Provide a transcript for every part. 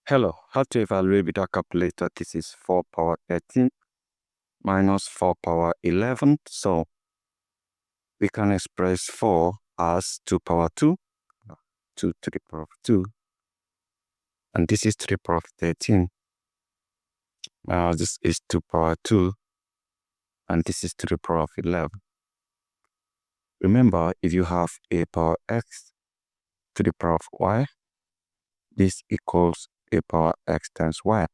Hello, how to evaluate with our calculator? This is 4 power 13 minus 4 power 11. So we can express 4 as 2 power 2, 2 to the power of 2. And this is to the power of 13. This is 2 power 2. And this is to the power of 11. Remember, if you have a power x to the power of y, this equals a power x times y.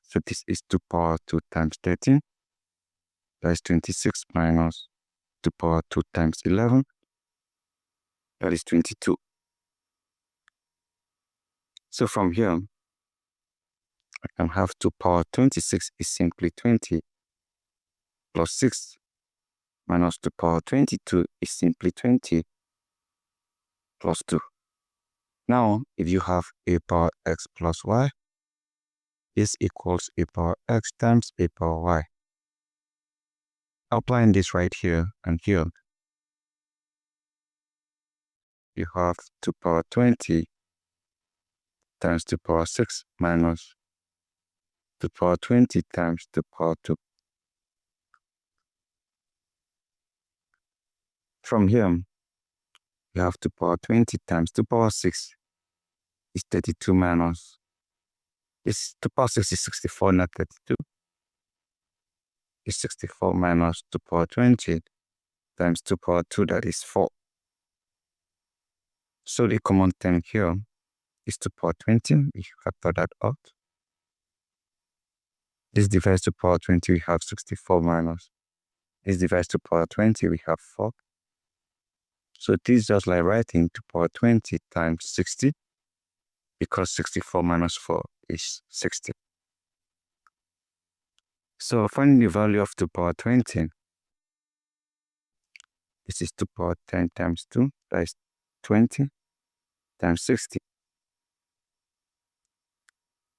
So this is 2 power 2 times 13. That is 26 minus 2 power 2 times 11. That is 22. So from here, I can have 2 power 26 is simply 20 plus 6 minus 2 power 22 is simply 20 plus 2. Now, if you have a power x plus y, this equals a power x times a power y. Applying this right here and here, you have 2 power 20 times 2 power 6 minus 2 power 20 times 2 power 2. From here, you have 2 power 20 times 2 power 6 is 32 minus this 2 power 6 is 64, not 32. Is 64 minus 2 power 20 times 2 power 2, that is 4. So the common term here is 2 power 20. We factor that out. This divides 2 power 20, we have 64 minus. This divides 2 power 20, we have 4. So this is just like writing 2 power 20 times 60, because 64 minus 4 is 60. So finding the value of 2 power 20, this is 2 power 10 times 2, that is 20 times 60.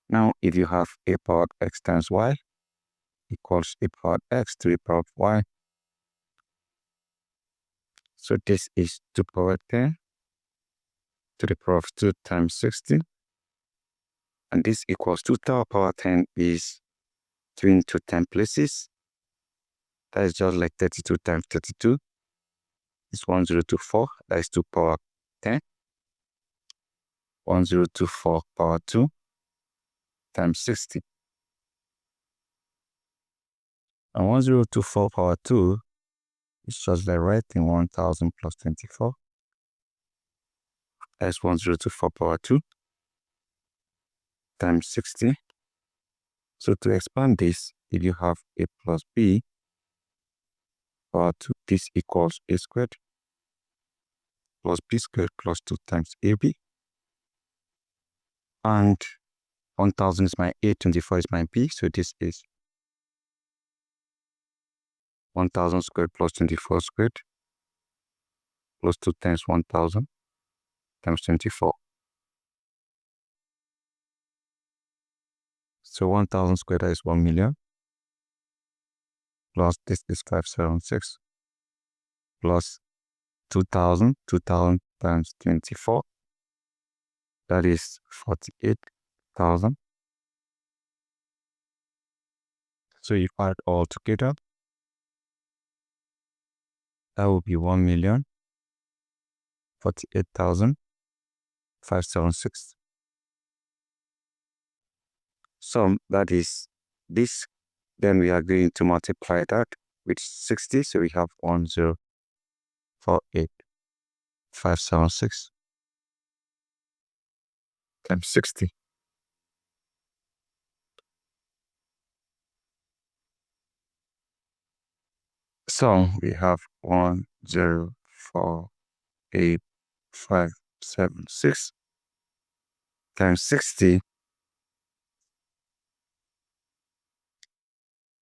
Now, if you have a power x times y equals a power x to the power of y, so this is 2 power 10 to the power of 2 times 60, and this equals 2 to the power 10 is 2 into 10 places. That is just like 32 times 32. It's 1024. That is 2 power 10. 1024 power 2 times 60. And 1024 power 2 is just like writing 1000 plus 24. That is 1024 power 2 times 60. So to expand this, if you have a plus b power 2, this equals a squared plus b squared plus 2 times ab. And 1000 is my a, 24 is my b, so this is 1000 squared plus 24 squared plus 2 times 1000 times 24. So 1000 squared, that is 1 million, plus this is 576, plus 2000 times 24, that is 48,000. So you add all together, that will be 1,048,576. So that is this. Then we are going to multiply that with 60. So we have 1,048,576 times 60. So we have 1,048,576 times 60.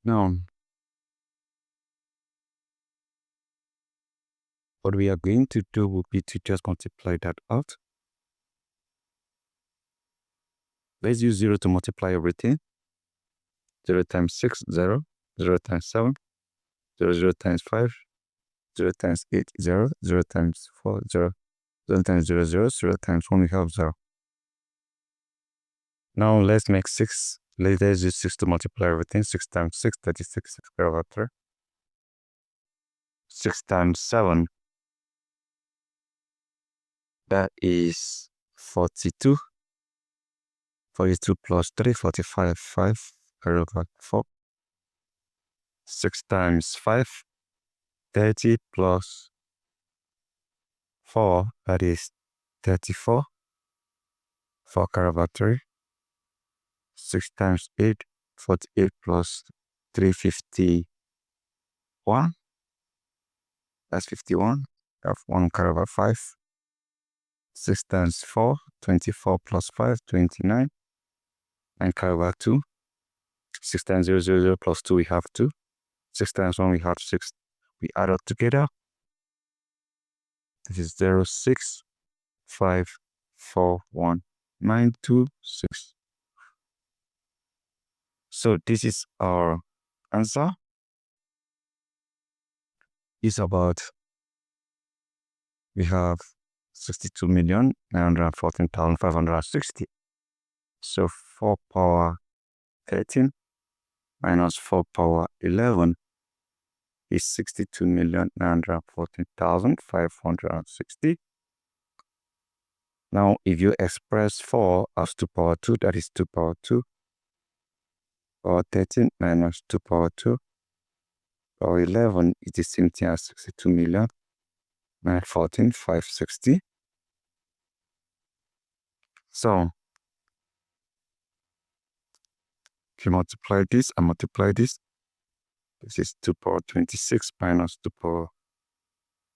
Now, what we are going to do will be to just multiply that out. Let's use 0 to multiply everything. 0 times 6, 0. 0 times 7, 0, 0 times 5, 0 times 8, 0, 0 times 4, 0, 0 times 0, 0, 0 times 1, we have 0. Now let's make 6. Let's use 6 to multiply everything. 6 times 6, 36, 6 over 3. 6 times 7, that is 42. 42 plus 3, 45, 5, over 4. 6 times 5, 30 plus 4, that is 34. 4 over 3. 6 times 8, 48 plus 3, 51. That's 51. Have 1 over 5. 6 times 4, 24 plus 5, 29. 9 over 2. 6 times 0, 0, 0 plus 2, we have 2. 6 times 1, we have 6. We add up together. This is 0, 6, 5, 4, 1, 9, 2, 6. So this is our answer. It's about, we have 62,914,560. So 4 power 13 minus 4 power 11 is 62,914,560. Now, if you express 4 as 2 power 2, that is 2 power 2. Power 13 minus 2 power 2. Power 11 is the same thing as 62,914,560. So, if you multiply this and multiply this, this is 2 power 26 minus 2 power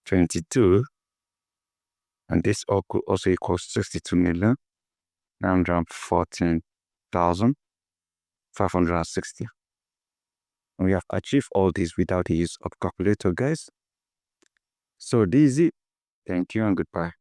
22. And this also equals 62,914,560. And we have achieved all this without the use of calculator, guys. So this is it. Thank you and goodbye.